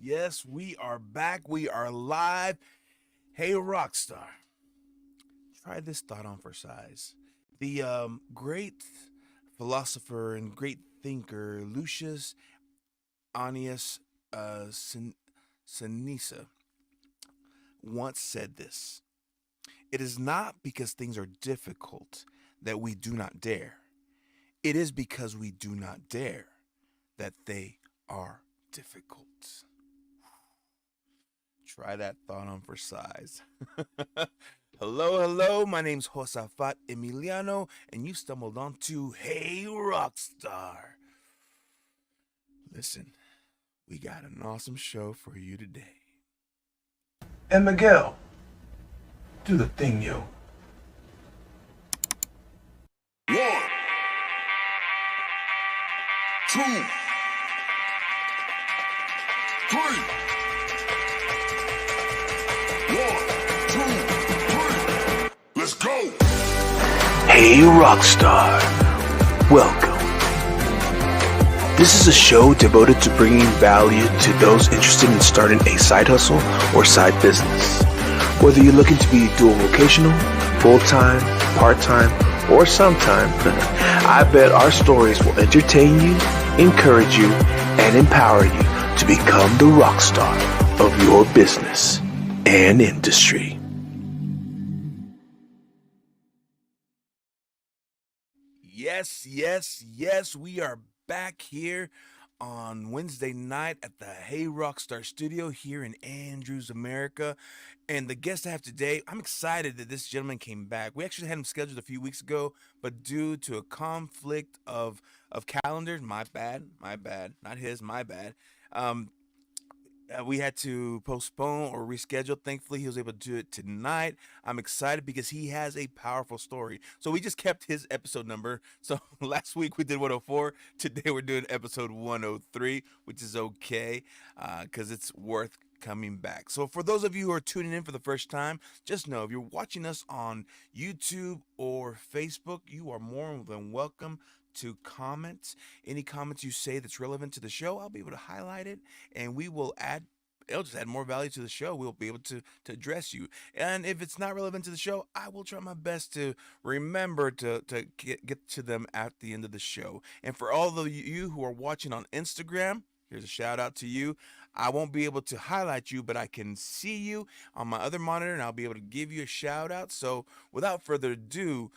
Yes. We are back. We are live. Hey, Rockstar. Try this thought on for size. The great philosopher and great thinker Lucius Annius Seneca once said this. It is not because things are difficult that we do not dare. It is because we do not dare that they are difficult. Try that thought on for size. Hello. My name's Josafat Emiliano, and you stumbled onto Hey Rockstar. Listen, we got an awesome show for you today. And Miguel, do the thing, yo. 1, 2, 3. 1, 2, 3. Let's go. Hey Rockstar, welcome. This is a show devoted to bringing value to those interested in starting a side hustle or side business. Whether you're looking to be dual vocational, full-time, part-time, or sometime, I bet our stories will entertain you, encourage you, and empower you to become the rock star of your business and industry. Yes. We are back here on Wednesday night at the Hey Rockstar studio here in Andrews, America. And the guest I have today, I'm excited that this gentleman came back. We actually had him scheduled a few weeks ago, but due to a conflict of calendars, my bad, not his, my bad. We had to postpone or reschedule. Thankfully, he was able to do it tonight. I'm excited because he has a powerful story. So we just kept his episode number. So last week we did 104. Today we're doing episode 103, which is okay because it's worth coming back. So for those of you who are tuning in for the first time, just know if you're watching us on YouTube or Facebook, you are more than welcome to comment. Any comments you say that's relevant to the show, I'll be able to highlight it, and we will it'll just add more value to the show. We'll be able to address you. And if it's not relevant to the show, I will try my best to remember to get to them at the end of the show. And for all of you who are watching on Instagram, here's a shout out to you. I won't be able to highlight you, but I can see you on my other monitor, and I'll be able to give you a shout out. So without further ado,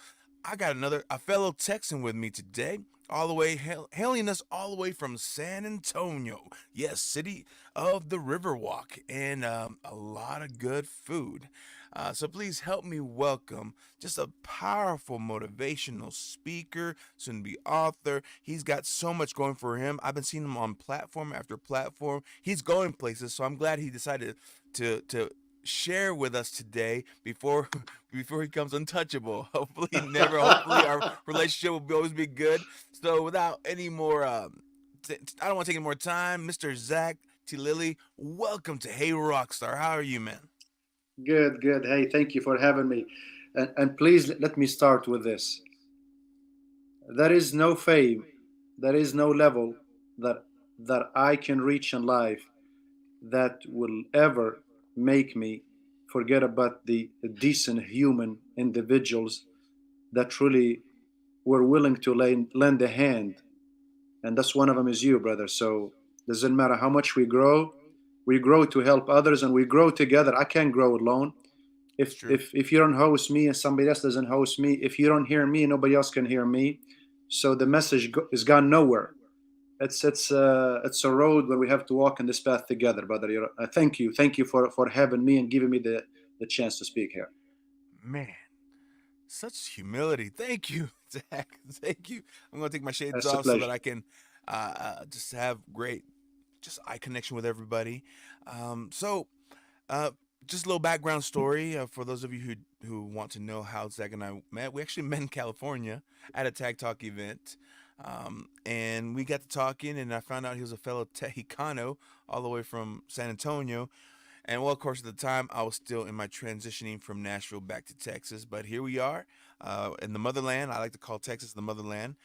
I got a fellow Texan with me today, all the way hailing us all the way from San Antonio. Yes, city of the Riverwalk, and a lot of good food. So please help me welcome just a powerful motivational speaker, soon to be author. He's got so much going for him. I've been seeing him on platform after platform. He's going places, so I'm glad he decided to share with us today before he becomes untouchable. Hopefully our relationship will always be good. So without any more I don't want to take any more time, Mr. Zack Tlili, welcome to Hey Rockstar. How are you, man? Good. Hey, thank you for having me. And please let me start with this. There is no fame, there is no level that I can reach in life that will ever make me forget about the decent human individuals that truly were willing to lend a hand. And that's one of them is you, brother. So doesn't matter how much we grow to help others, and we grow together. I can't grow alone. It's If true. if you don't host me and somebody else doesn't host me, if you don't hear me, nobody else can hear me. So the message is gone nowhere. It's a road where we have to walk in this path together, brother. Thank you for having me and giving me the chance to speak here. Man, such humility. Thank you, Zach. Thank you. I'm gonna take my shades It's a off so that pleasure. I can just have great, just eye connection with everybody. So, uh, just a little background story for those of you who want to know how Zach and I met. We actually met in California at a Tag Talk event, and we got to talking, and I found out he was a fellow Tejicano all the way from San Antonio. And well, of course, at the time, I was still in my transitioning from Nashville back to Texas. But here we are in the motherland. I like to call Texas the motherland.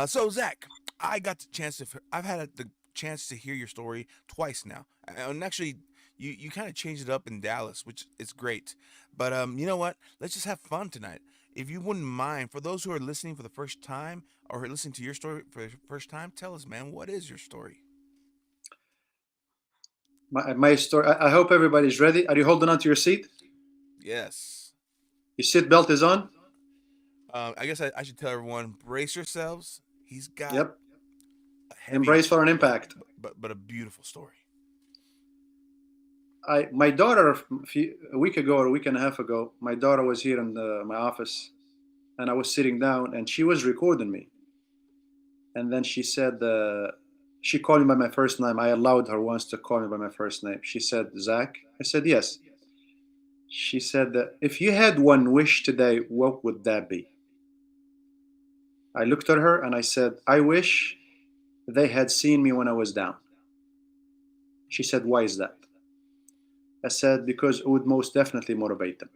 So, Zach, I got the chance to, I've had the chance to hear your story twice now. And actually, you kind of changed it up in Dallas, which is great. But you know what? Let's just have fun tonight. If you wouldn't mind, for those who are listening for the first time or listening to your story for the first time, tell us, man, what is your story? My story. I hope everybody's ready. Are you holding on to your seat? Yes. Your seat belt is on. I guess I should tell everyone, brace yourselves. He's got Yep. a heavy, Embrace for an impact. but a beautiful story. My daughter a week ago or a week and a half ago, my daughter was here in my office, and I was sitting down, and she was recording me. And then she said, she called me by my first name. I allowed her once to call me by my first name. She said, Zach. I said, yes. She said, if you had one wish today, what would that be? I looked at her and I said, I wish they had seen me when I was down. She said, why is that? I said, because it would most definitely motivate them.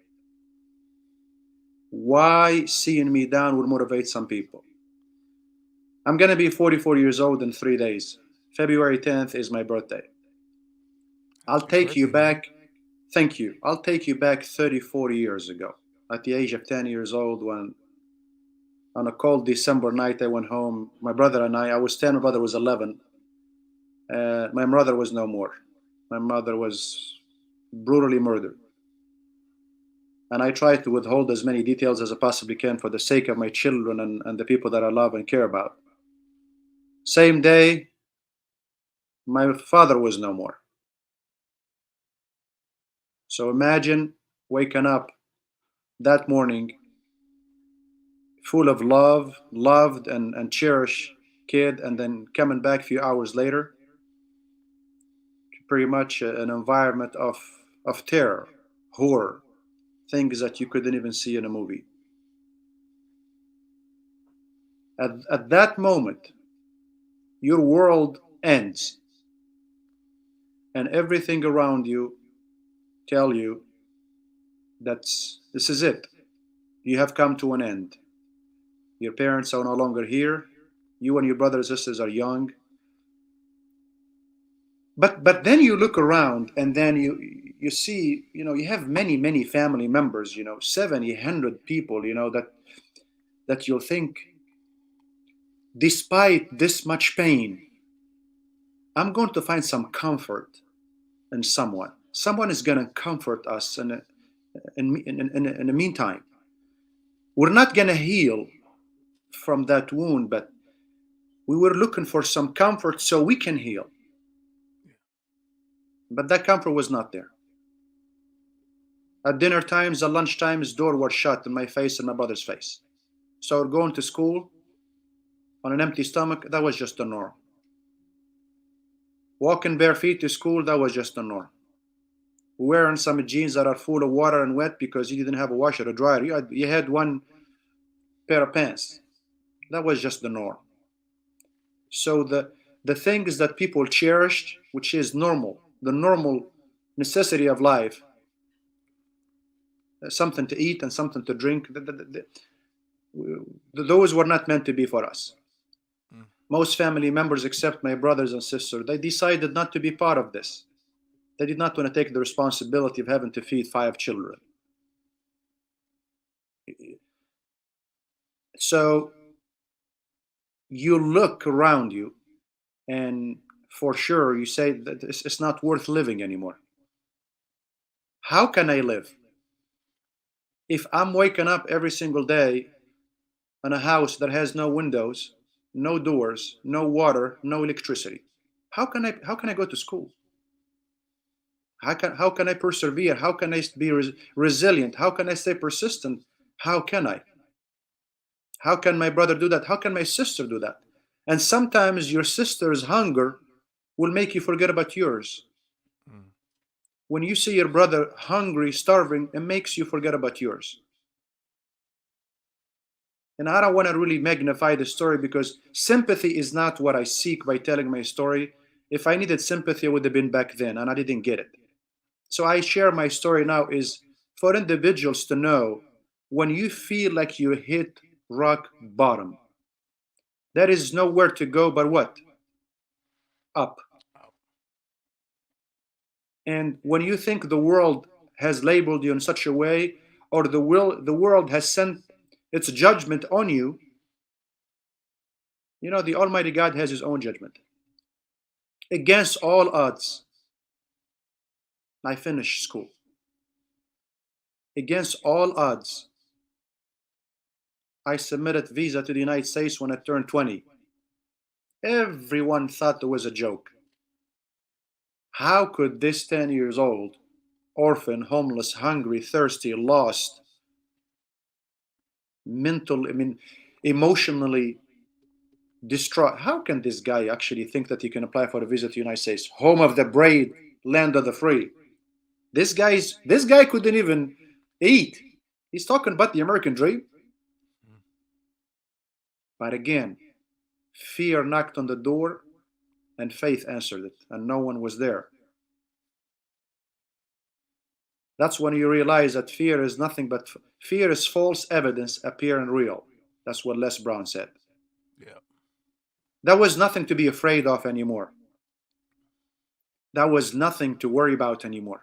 Why seeing me down would motivate some people? I'm going to be 44 years old in 3 days. February 10th is my birthday. I'll Happy take you birthday, man. back. Thank you. I'll take you back 34 years ago. At the age of 10 years old, when on a cold December night, I went home. My brother and I was 10, my brother was 11. My mother was no more. My mother was brutally murdered. And I tried to withhold as many details as I possibly can for the sake of my children and the people that I love and care about. Same day, my father was no more. So imagine waking up that morning full of love, loved and cherished kid, and then coming back a few hours later to pretty much an environment of terror, horror, things that you couldn't even see in a movie. At that moment, your world ends, and everything around you tell you that this is it. You have come to an end. Your parents are no longer here. You and your brothers and sisters are young. But then you look around and then you see, you have many family members, 70, 100 people, that you'll think, despite this much pain, I'm going to find some comfort in someone. Someone is going to comfort us in the meantime. We're not going to heal from that wound, but we were looking for some comfort so we can heal. But that comfort was not there. At dinner times, at lunch times, door was shut in my face and my brother's face. So going to school on an empty stomach, that was just the norm. Walking bare feet to school, that was just the norm. Wearing some jeans that are full of water and wet because you didn't have a washer or dryer. You had one pair of pants. That was just the norm. So the things that people cherished, which is normal, the normal necessity of life, something to eat and something to drink, those were not meant to be for us. Mm. Most family members, except my brothers and sisters, they decided not to be part of this. They did not want to take the responsibility of having to feed 5 children. So you look around you, and for sure you say that it's not worth living anymore. How can I live? If I'm waking up every single day in a house that has no windows, no doors, no water, no electricity, how can I go to school? How can I persevere? How can I be resilient? How can I stay persistent? How can I? How can my brother do that? How can my sister do that? And sometimes your sister's hunger will make you forget about yours. Mm. When you see your brother hungry, starving, it makes you forget about yours. And I don't want to really magnify the story, because sympathy is not what I seek by telling my story. If I needed sympathy, it would have been back then, and I didn't get it. So I share my story now is for individuals to know, when you feel like you hit rock bottom, there is nowhere to go but what? Up. Oh. And when you think the world has labeled you in such a way, or the world has sent its judgment on you, the Almighty God has his own judgment. Against all odds, I finished school. Against all odds, I submitted visa to the United States when I turned 20. Everyone thought it was a joke. How could this 10 years old, orphan, homeless, hungry, thirsty, lost, emotionally distraught, how can this guy actually think that he can apply for a visa to the United States, home of the brave, land of the free? This guy couldn't even eat. He's talking about the American dream. But again, fear knocked on the door and faith answered it, and no one was there. That's when you realize that fear is nothing but fear is false evidence appearing real. That's what Les Brown said. Yeah. There was nothing to be afraid of anymore. That was nothing to worry about anymore.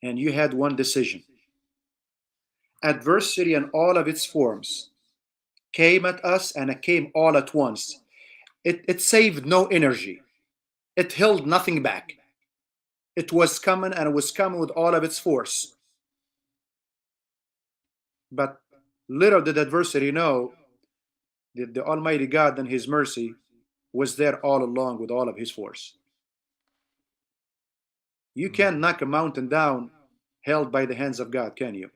And you had one decision. Adversity in all of its forms came at us, and it came all at once. It saved no energy. It held nothing back. It was coming, and it was coming with all of its force. But little did adversity know that the Almighty God and his mercy was there all along with all of his force. You can't knock a mountain down held by the hands of God, can you?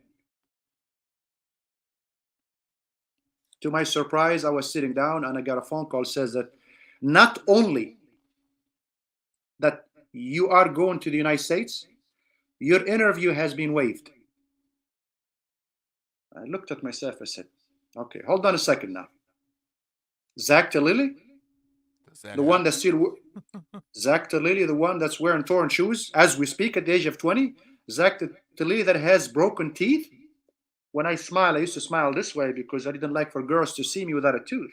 To my surprise, I was sitting down and I got a phone call says that not only that you are going to the United States, your interview has been waived. I looked at myself and said, okay, hold on a second now. Zack Tlili, the one that's still Zack Tlili, the one that's wearing torn shoes as we speak at the age of 20, Zack Tlili that has broken teeth. When I smile, I used to smile this way because I didn't like for girls to see me without a tooth.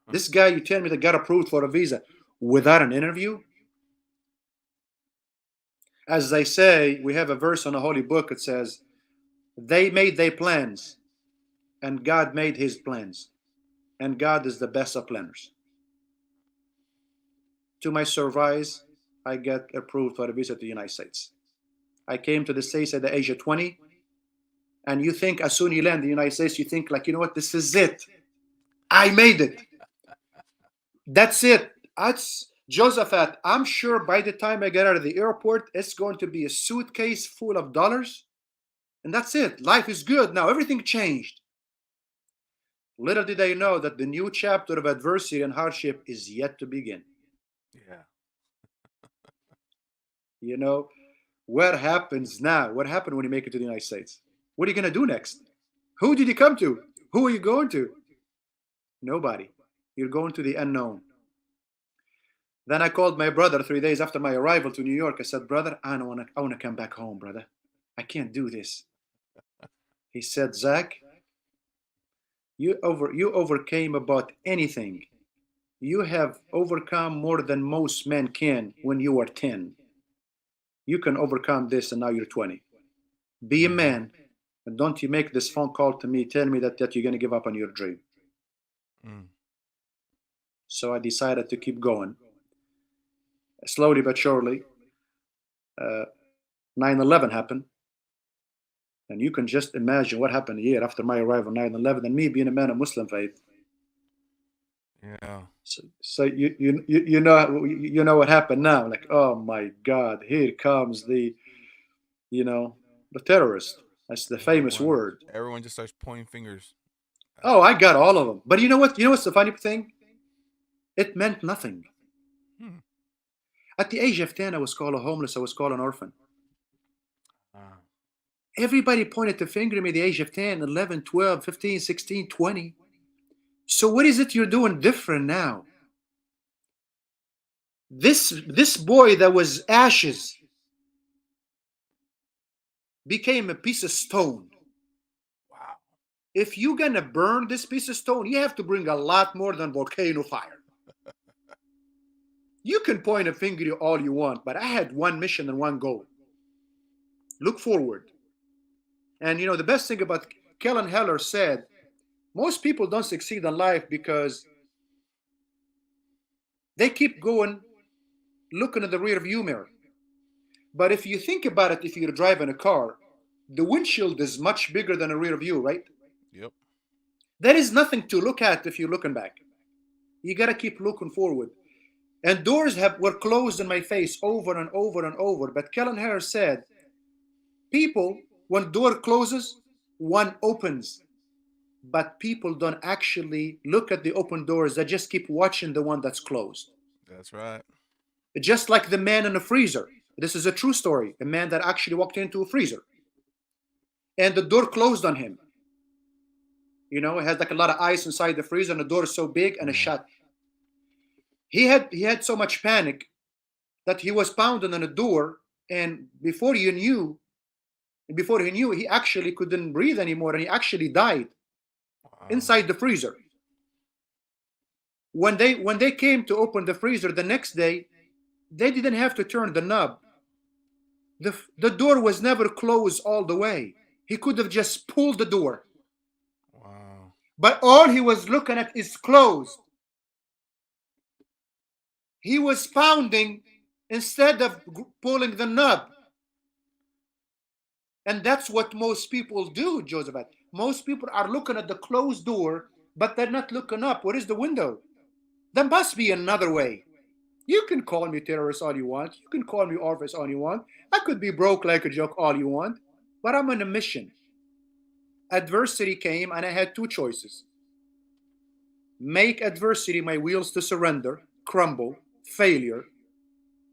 This guy, you tell me, that got approved for a visa without an interview? As they say, we have a verse on the Holy Book. It says, they made their plans, and God made his plans. And God is the best of planners. To my surprise, I get approved for a visa to the United States. I came to the States at the age of 20. And you think as soon as you land in the United States, you think like, you know what, this is it. I made it. That's it. That's Josafat. I'm sure by the time I get out of the airport, it's going to be a suitcase full of dollars. And that's it. Life is good now. Everything changed. Little did I know that the new chapter of adversity and hardship is yet to begin. Yeah. What happens now? What happened when you make it to the United States? What are you going to do next? Who did you come to? Who are you going to? Nobody. You're going to the unknown. Then I called my brother 3 days after my arrival to New York. I said, brother, I want to come back home, brother. I can't do this. He said, Zach, you overcame about anything. You have overcome more than most men can when you are 10. You can overcome this, and now you're 20. Be a man, and don't you make this phone call to me, tell me that you're going to give up on your dream. So I decided to keep going. Slowly but surely, 9/11 happened. And you can just imagine what happened a year after my arrival on 9/11, and me being a man of Muslim faith. Yeah. So you know what happened now. Like, oh my God, here comes the the terrorist. That's the famous word. Everyone just starts pointing fingers. Oh, I got all of them. But you know what? You know what's the funny thing? It meant nothing. Hmm. At the age of 10, I was called a homeless. I was called an orphan. Ah. Everybody pointed the finger at me at the age of 10, 11, 12, 15, 16, 20. So what is it you're doing different now? This boy that was ashes became a piece of stone. Wow. If you're gonna burn this piece of stone, you have to bring a lot more than volcano fire. You can point a finger all you want, but I had one mission and one goal. Look forward. And the best thing about Kellen Heller said, most people don't succeed in life because they keep going looking at the rear view mirror. But if you think about it, if you're driving a car, the windshield is much bigger than a rear view, right? Yep. There is nothing to look at if you're looking back. You got to keep looking forward. And doors were closed in my face over and over and over. But Kellen Harris said, people, when door closes, one opens. But people don't actually look at the open doors. They just keep watching the one that's closed. That's right. Just like the man in the freezer. This is a true story. A man that actually walked into a freezer. And the door closed on him. It had like a lot of ice inside the freezer, and the door is so big and it's shut. He had so much panic that he was pounding on the door, and before he knew, he actually couldn't breathe anymore, and he actually died inside the freezer. When they came to open the freezer the next day, they didn't have to turn the knob. The door was never closed all the way. He could have just pulled the door. Wow. But all he was looking at is closed. He was pounding instead of pulling the knob. And that's what most people do, Josafat. Most people are looking at the closed door, but they're not looking up. What is the window? There must be another way. You can call me terrorist all you want. You can call me orphan all you want. I could be broke like a joke all you want. But I'm on a mission. Adversity came and I had two choices. Make adversity my wheels to surrender, crumble, failure,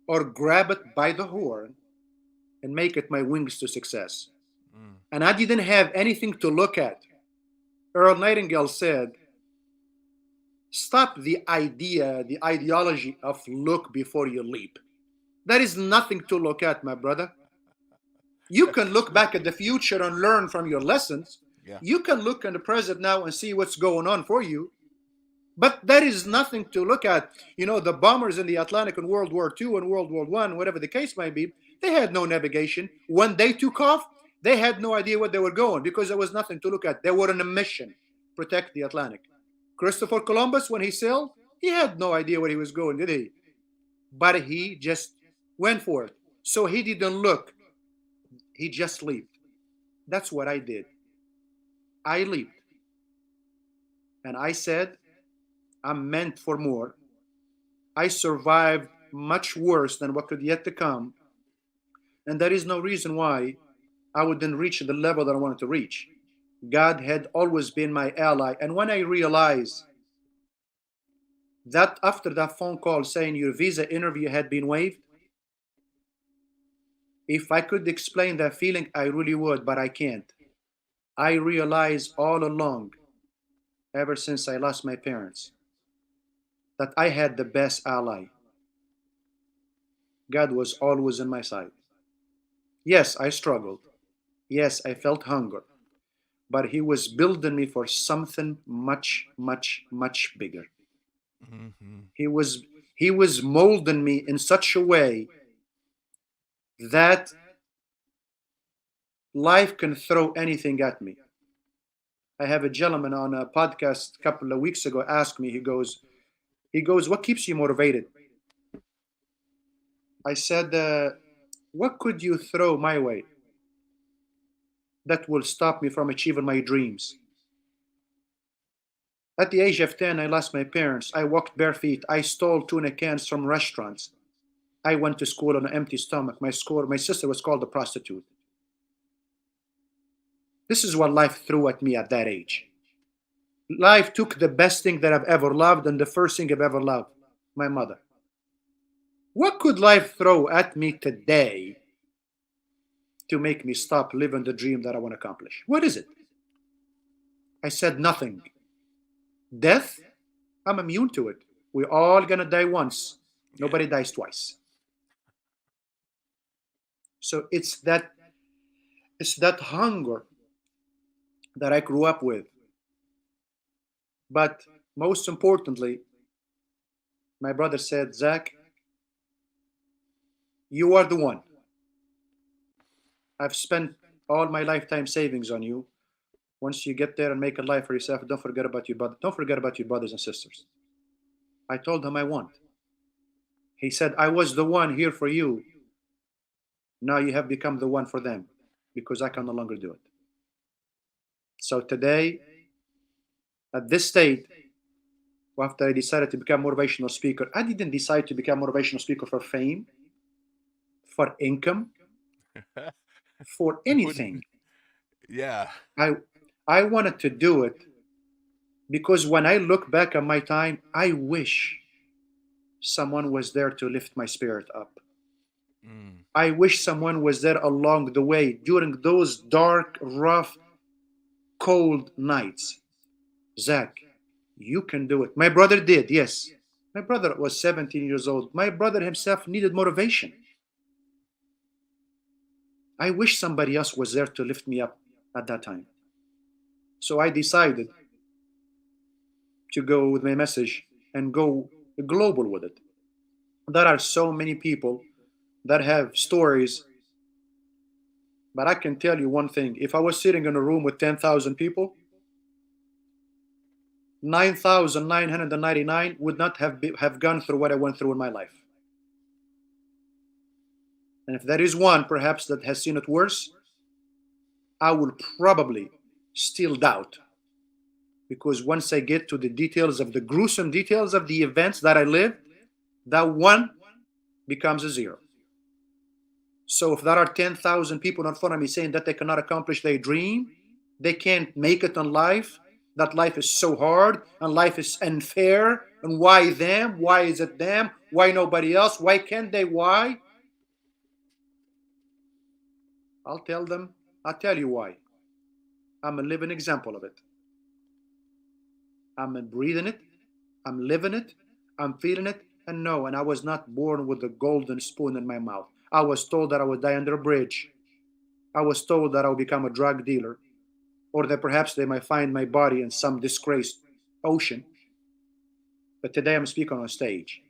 or grab it by the horn and make it my wings to success. And I didn't have anything to look at. Earl Nightingale said, stop the ideology of look before you leap. There is nothing to look at, my brother. You can look back at the future and learn from your lessons. Yeah. You can look in the present now and see what's going on for you. But there is nothing to look at. The bombers in the Atlantic in World War II and World War I, whatever the case might be, they had no navigation. When they took off, they had no idea where they were going because there was nothing to look at. They were on a mission, protect the Atlantic. Christopher Columbus, when he sailed, he had no idea where he was going, did he? But he just went for it. So he didn't look. He just leaped. That's what I did. I leaped. And I said, I'm meant for more. I survived much worse than what could yet to come. And there is no reason why I wouldn't reach the level that I wanted to reach. God had always been my ally. And when I realized that after that phone call saying your visa interview had been waived, if I could explain that feeling, I really would, but I can't. I realized all along, ever since I lost my parents, that I had the best ally. God was always on my side. Yes, I struggled. Yes, I felt hunger. But he was building me for something much, much, much bigger. Mm-hmm. He was molding me in such a way that life can throw anything at me. I have a gentleman on a podcast a couple of weeks ago asked me, he goes, what keeps you motivated? I said, what could you throw my way? that will stop me from achieving my dreams. At the age of 10, I lost my parents. I walked bare feet. I stole tuna cans from restaurants. I went to school on an empty stomach. My sister was called a prostitute. This is what life threw at me at that age. Life took the best thing that I've ever loved and the first thing I've ever loved, my mother. What could life throw at me today to make me stop living the dream that I want to accomplish? What is it? I said nothing. Death? I'm immune to it. We're all gonna die once. Yeah. Nobody dies twice. So it's that hunger that I grew up with. But most importantly, my brother said, Zach, you are the one. I've spent all my lifetime savings on you. Once you get there and make a life for yourself, don't forget about your brother. Don't forget about your brothers and sisters. I told him I won't. He said, I was the one here for you. Now you have become the one for them because I can no longer do it. So today, at this state, after I decided to become a motivational speaker, I didn't decide to become a motivational speaker for fame, for income, for anything. Yeah. I I wanted to do it because when I look back at my time, I wish someone was there to lift my spirit up. Mm. I wish someone was there along the way during those dark, rough, cold nights. Zach, you can do it. My brother did, yes. My brother was 17 years old. My brother himself needed motivation. I wish somebody else was there to lift me up at that time. So I decided to go with my message and go global with it. There are so many people that have stories, but I can tell you one thing. If I was sitting in a room with 10,000 people, 9,999 would not have gone through what I went through in my life. And if there is one, perhaps, that has seen it worse, I will probably still doubt. Because once I get to the details of the gruesome details of the events that I lived, that one becomes a zero. So if there are 10,000 people in front of me saying that they cannot accomplish their dream, they can't make it in life, that life is so hard and life is unfair, and why them? Why is it them? Why nobody else? Why can't they? Why? I'll tell them, I'll tell you why. I'm a living example of it. I'm breathing it, I'm living it, I'm feeling it, and no, and I was not born with a golden spoon in my mouth. I was told that I would die under a bridge. I was told that I would become a drug dealer, or that perhaps they might find my body in some disgraced ocean. But today I'm speaking on stage.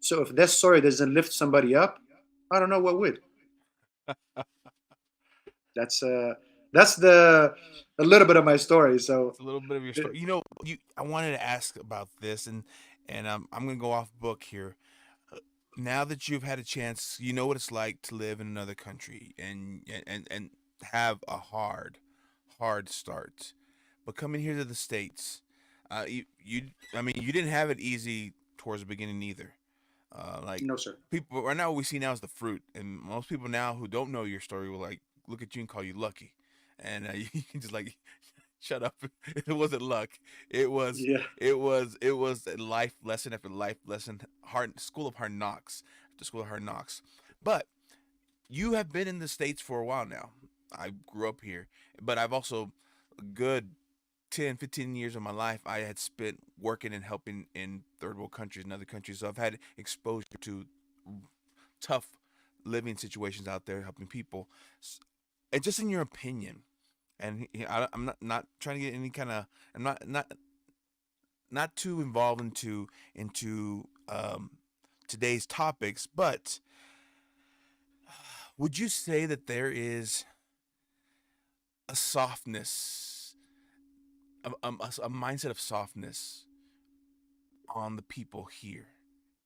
So if this story doesn't lift somebody up, I don't know what would. That's uh that's the a little bit of my story. So It's a little bit of your story. I wanted to ask about this, and I'm gonna go off book here. Now that you've had a chance, you know what it's like to live in another country and have a hard start. But coming here to the States, I mean, you didn't have it easy towards the beginning either. Like no, sir. people right now, what we see now is the fruit, and most people now who don't know your story will like look at you and call you lucky, and you can just like shut up. It wasn't luck. It was Yeah. it was a life lesson after life lesson, hard school of hard knocks after school of hard knocks. But you have been in the States for a while now. I grew up here, but I've also a good 10, 15 years of my life I had spent working and helping in third world countries and other countries. So I've had exposure to tough living situations out there, helping people. And just in your opinion, and I'm not trying to get any kind of, I'm not too involved into today's topics, but would you say that there is a softness, a mindset of softness on the people here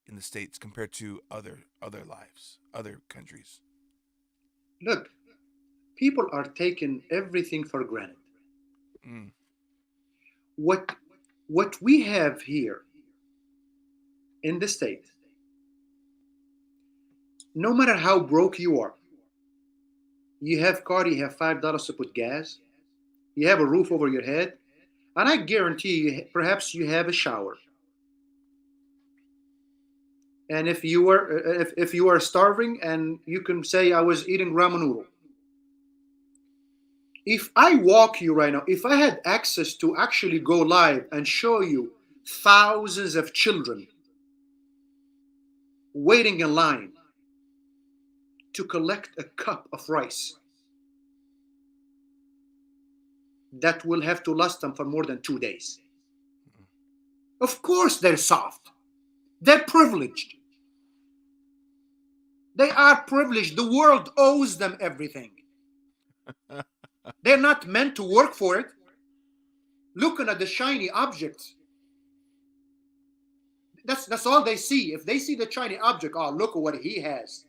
in the States compared to other lives, other countries? Look, People are taking everything for granted. Mm. What what we have here in the state, no matter how broke you are, you have car, you have $5 to put gas, you have a roof over your head, and I guarantee you, perhaps you have a shower. And if you are starving, and you can say, I was eating ramen noodle. If I walk you right now, if I had access to actually go live and show you thousands of children waiting in line to collect a cup of rice that will have to last them for more than 2 days. Of course, they're soft. They're privileged. They are privileged. The world owes them everything. They're not meant to work for it. Looking at the shiny objects, that's all they see. If they see the shiny object, oh, look at what he has.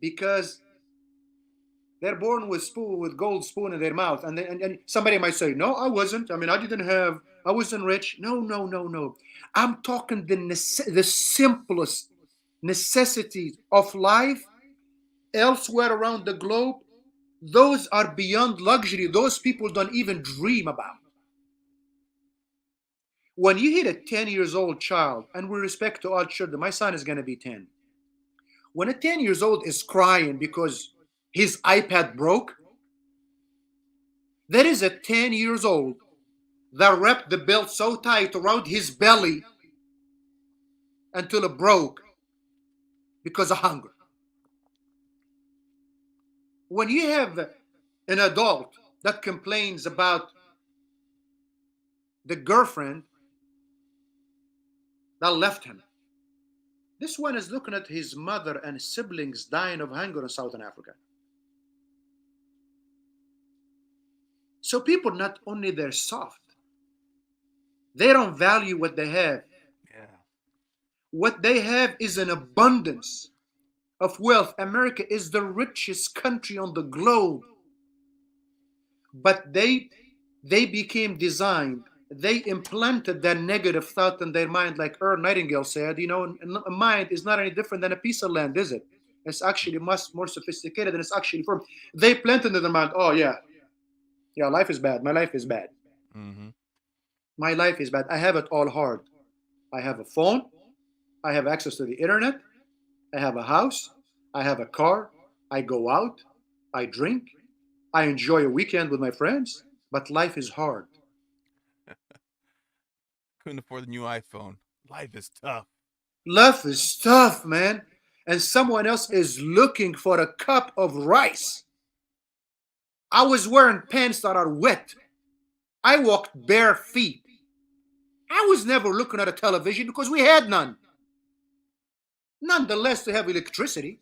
Because they're born with gold spoon in their mouth, and somebody might say, no, I wasn't. I mean, I wasn't rich. No, no, no, no. I'm talking the simplest necessities of life elsewhere around the globe. Those are beyond luxury. Those people don't even dream about. When you hit a 10 years old child, and with respect to all children, my son is going to be 10. When a 10 years old is crying because his iPad broke, there is a 10 years old that wrapped the belt so tight around his belly until it broke because of hunger. When you have an adult that complains about the girlfriend that left him, this one is looking at his mother and siblings dying of hunger in Southern Africa. So people, not only they're soft, they don't value what they have. Yeah. What they have is an abundance of wealth. America is the richest country on the globe. But they became designed, they implanted that negative thought in their mind, like Earl Nightingale said, a mind is not any different than a piece of land, is it? It's actually much more sophisticated than it's actually formed. They planted in their mind, oh yeah, life is bad. My life is bad. Mm-hmm. My life is bad. I have it all hard. I have a phone. I have access to the internet. I have a house. I have a car. I go out. I drink. I enjoy a weekend with my friends. But life is hard. Couldn't afford the new iPhone. Life is tough. Life is tough, man. And someone else is looking for a cup of rice. I was wearing pants that are wet. I walked bare feet. I was never looking at a television because we had none. Nonetheless, they have electricity.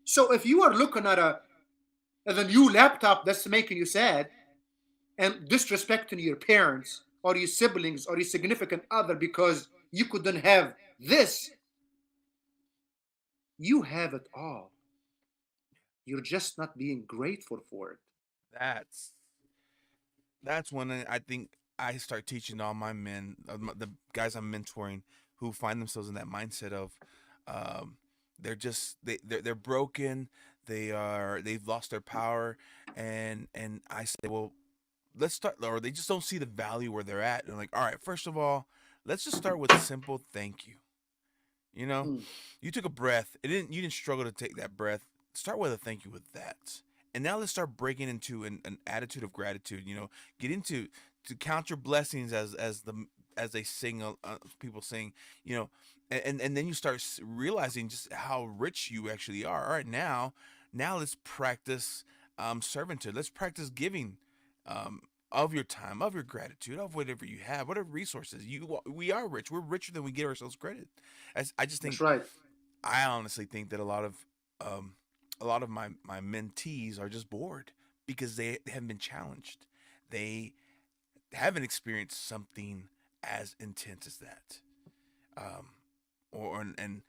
So if you are looking at a new laptop that's making you sad and disrespecting your parents or your siblings or your significant other because you couldn't have this, you have it all. You're just not being grateful for it. That's that's when I think I start teaching all my men, the guys I'm mentoring, who find themselves in that mindset of, um, they're broken, they've lost their power, and I say, well, let's start, or they just don't see the value where they're at, and like, all right, first of all, let's just start with a simple thank you. You know, Mm, you took a breath. You didn't struggle to take that breath. Start with a thank you with that. And now let's start breaking into an attitude of gratitude. Get into to count your blessings as they sing, people sing. And then you start realizing just how rich you actually are. All right, now let's practice servanthood. Let's practice giving. Of your time, of your gratitude, of whatever you have, whatever resources we are rich. We're richer than we give ourselves credit. As I just that's think, right. I honestly think that um, a lot of my mentees are just bored because they haven't been challenged. They haven't experienced something as intense as that. Um, or and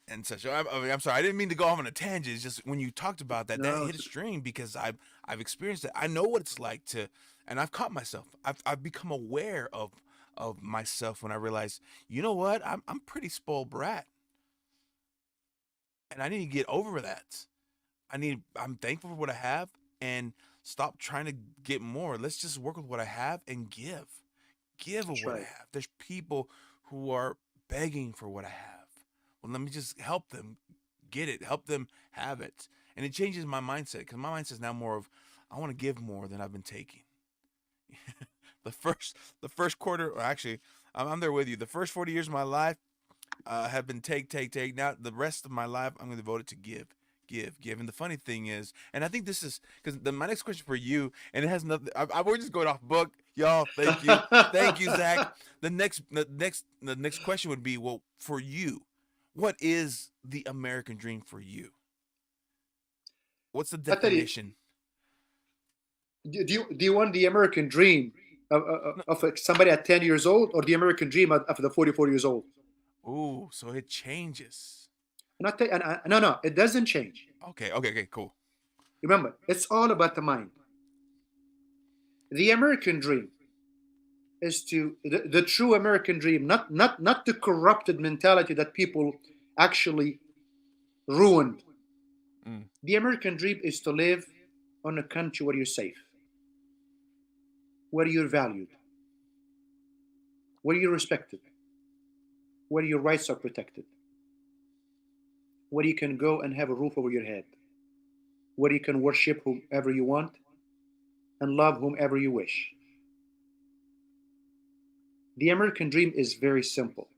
and such. I mean, I'm sorry, I didn't mean to go off on a tangent. It's just when you talked about that, that No, hit a string because I've experienced it. I know what it's like to, and I've caught myself. I've become aware of myself when I realize, you know what, I'm pretty spoiled brat, and I need to get over that. I'm thankful for what I have and stop trying to get more. Let's just work with what I have and give of that's what I right. have. There's people who are begging for what I have. Well, let me just help them get it, help them have it. And it changes my mindset because my mindset is now more of I want to give more than I've been taking. The first quarter, or actually, I'm there with you. The first 40 years of my life have been take. Now the rest of my life, I'm going to devote it to give. And the funny thing is, and I think this is because my next question for you, and it has nothing. We're just going off book, y'all. Thank you, Zach. The next question would be, well, for you, what is the American dream for you? What's the I tell you, definition? do you want the American dream No. of somebody at 10 years old, or the American dream of the 44 years old? Ooh, so it changes. And no, it doesn't change. Okay, cool. Remember, it's all about the mind. The American dream is the true American dream, not the corrupted mentality that people actually ruined. Mm. The American dream is to live on a country where you're safe, where you're valued, where you're respected, where your rights are protected, where you can go and have a roof over your head, where you can worship whomever you want and love whomever you wish. The American dream is very simple,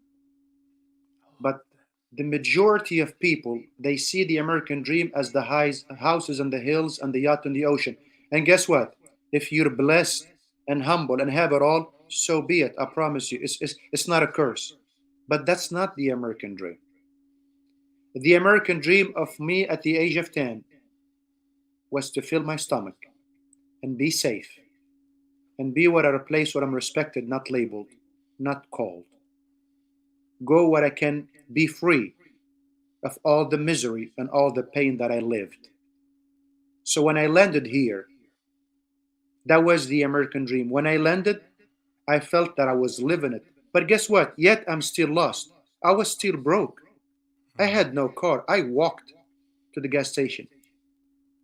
but the majority of people, they see the American dream as the houses and the hills and the yacht and the ocean. And guess what? If you're blessed and humble and have it all, so be it. I promise you, it's not a curse. But that's not the American dream. The American dream of me at the age of 10 was to fill my stomach and be safe and be at a place where I'm respected, not labeled, not called. Go where I can be free of all the misery and all the pain that I lived. So when I landed here, that was the American dream. When I landed, I felt that I was living it. But guess what? Yet I'm still lost. I was still broke. I Mm. had no car. I walked to the gas station.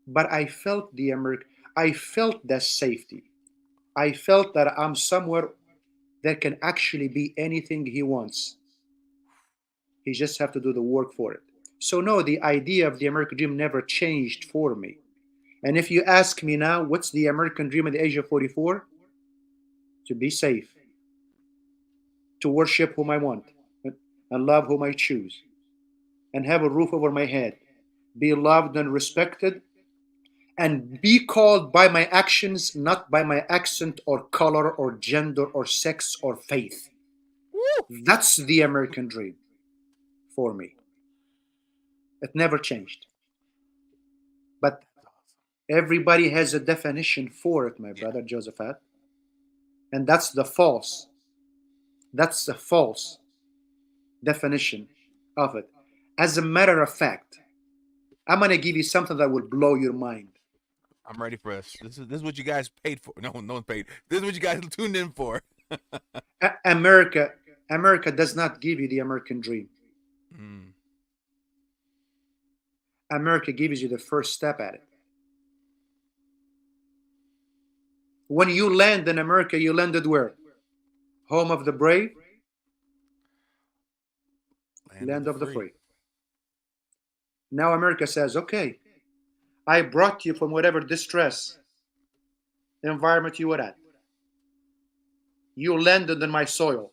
But I felt the American. I felt that safety. I felt that I'm somewhere that can actually be anything he wants. He just have to do the work for it. So no, the idea of the American dream never changed for me. And if you ask me now, what's the American dream at the age of 44? To be safe, to worship whom I want, and love whom I choose, and have a roof over my head, be loved and respected, and be called by my actions, not by my accent or color or gender or sex or faith. Woo! That's the American dream for me. It never changed. But everybody has a definition for it, my Yeah. brother Josafat. And that's the false definition of it. As a matter of fact, I'm going to give you something that will blow your mind. I'm ready for this. This is what you guys paid for. No one paid. This is what you guys tuned in for. America does not give you the American dream. Mm. America gives you the first step at it. When you land in America, you landed where? Home of the brave, Land of land the of the free. free. Now America says, okay, I brought you from whatever distress environment you were at. You landed in my soil.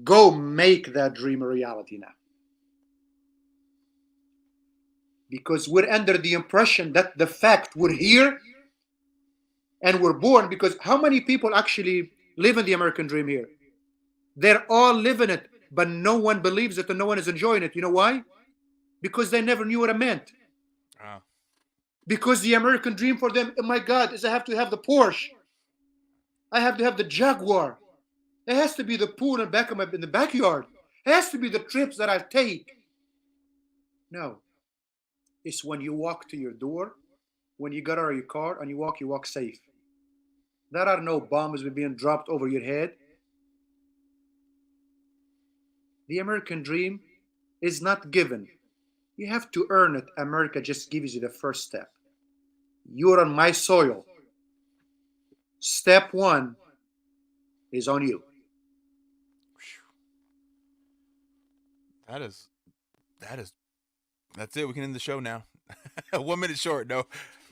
Go make that dream a reality now. Because we're under the impression that the fact we're here and we're born, because how many people actually live in the American dream here? They're all living it, but no one believes it and no one is enjoying it. You know why? Because they never knew what it meant. Oh. Because the American dream for them, oh my God, is I have to have the Porsche. I have to have the Jaguar. It has to be the pool in the backyard. It has to be the trips that I take. No. It's when you walk to your door, when you get out of your car and you walk safe. There are no bombs being dropped over your head. The American dream is not given. You have to earn it. America just gives you the first step. You're on my soil. Step one is on you. That is that is that's it. We can end the show now. 1 minute short.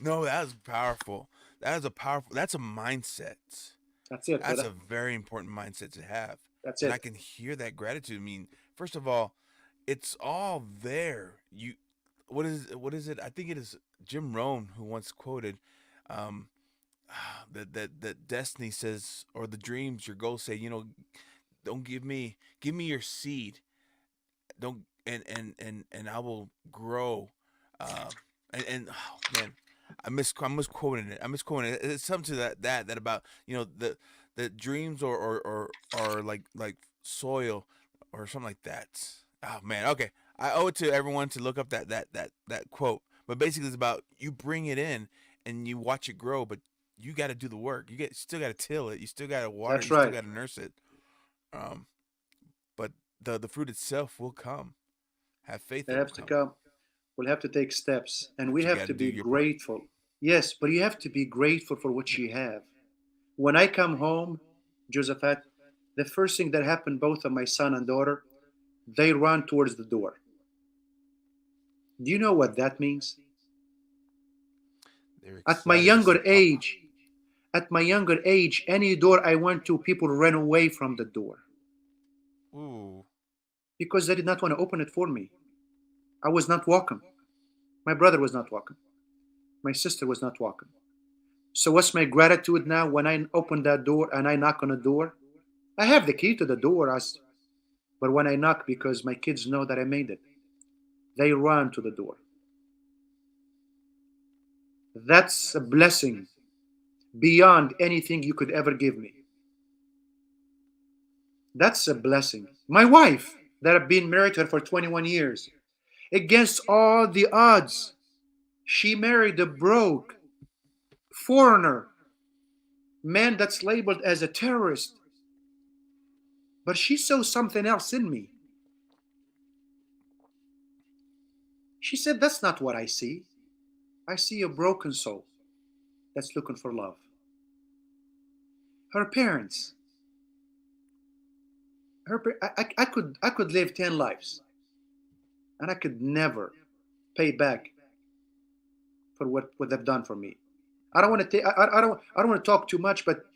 No, that is powerful. That's a mindset. That's it, That's brother. a very important mindset to have. That's And I it. can hear that gratitude. I mean, first of all, it's all there. What is it? I think it is Jim Rohn who once quoted um that destiny says, or the dreams, your goals say, don't give me your seed. Don't and I will grow. Uh, and oh man, I'm misquoting it. I'm misquoting it. It's something to that about the dreams or like soil or something like that. Oh man, okay. I owe it to everyone to look up that quote. But basically, it's about you bring it in and you watch it grow, but you got to do the work. Still got to till it. You still got to water it. That's You still right. got to nurse it. Um, but the fruit itself will come. Have faith It it will has to come. come. We'll have to take steps and we But you have got to to do be your part. grateful. Yes, but you have to be grateful for what you have. When I come home, Josafat, the first thing that happened, both of my son and daughter, they run towards the door. Do you know what that means? They're At my excited to see younger Papa. age, at my younger age, any door I went to, people ran away from the door Ooh, because they did not want to open it for me. I was not welcome. My brother was not welcome. My sister was not welcome. So what's my gratitude now when I open that door and I knock on the door? I have the key to the door, but when I knock, because my kids know that I made it, they run to the door. That's a blessing beyond anything you could ever give me. That's a blessing. My wife, that I've been married to her for 21 years, against all the odds, she married a broke foreigner, man that's labeled as a terrorist. But she saw something else in me. She said, "That's not what I see. I see a broken soul that's looking for love." Her parents, I could live 10 lives and I could never pay back for what they've done for me. I don't want to I don't want to talk too much, but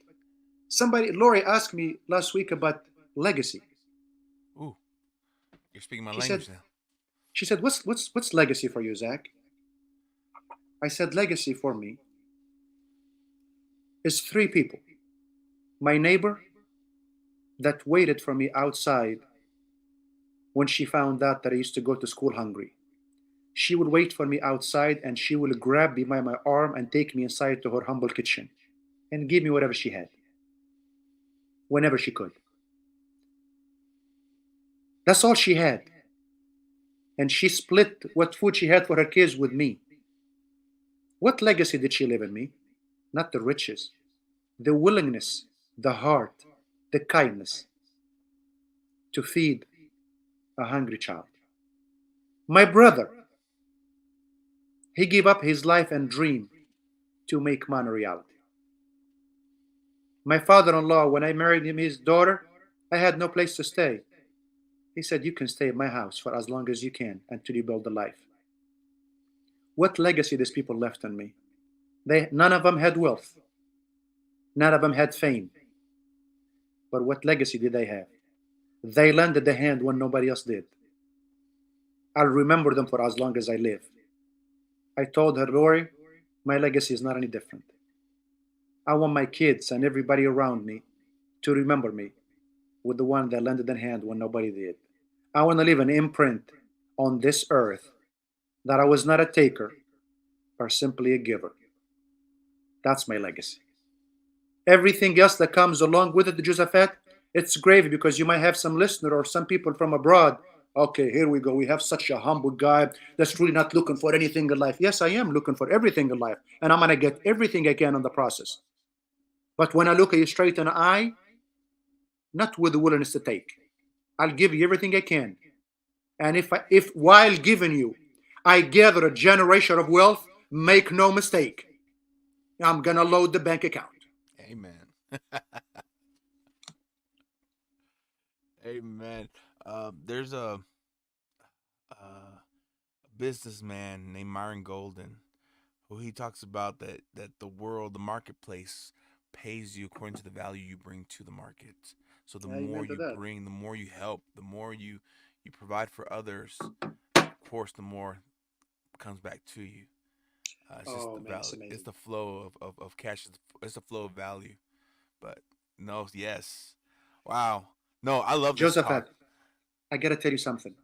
Lori asked me last week about legacy. ooh, you're speaking my She said, language now. what's legacy for you, Zach? I said, legacy for me is three people. My neighbor that waited for me outside when she found out that I used to go to school hungry. She would wait for me outside and she would grab me by my arm and take me inside to her humble kitchen and give me whatever she had, whenever she could. That's all she had. And she split what food she had for her kids with me. What legacy did she leave in me? Not the riches, the willingness, the heart, the kindness to feed a hungry child. My brother, he gave up his life and dream to make mine a reality. My father-in-law, when I married him his daughter, I had no place to stay. He said, "You can stay at my house for as long as you can until you build a life." What legacy these people left on me? None of them had wealth. None of them had fame. But what legacy did they have? They lended a hand when nobody else did. I'll remember them for as long as I live. I told her, "Lori, my legacy is not any different. I want my kids and everybody around me to remember me with the one that lended a hand when nobody did. I want to leave an imprint on this earth that I was not a taker or simply a giver." That's my legacy. Everything else that comes along with it, the Josafat, It's gravy because you might have some listener or some people from abroad. Okay, here we go. We have such a humble guy that's really not looking for anything in life. Yes, I am looking for everything in life, and I'm going to get everything I can in the process. But when I look at you straight in the eye, not with the willingness to take, I'll give you everything I can. And if while giving you, I gather a generation of wealth, make no mistake, I'm going to load the bank account. Amen. Amen. There's a businessman named Myron Golden who he talks about that the world, the marketplace, pays you according to the value you bring to the market. So the more Amen to you that. bring, the more you help, the more you provide for others, of course, the more comes back to you. It's just Oh the man, it's value. It's amazing. the flow of cash. It's the flow of value. But no, yes, wow. No, I love this talk. Josafat, I got to tell you something.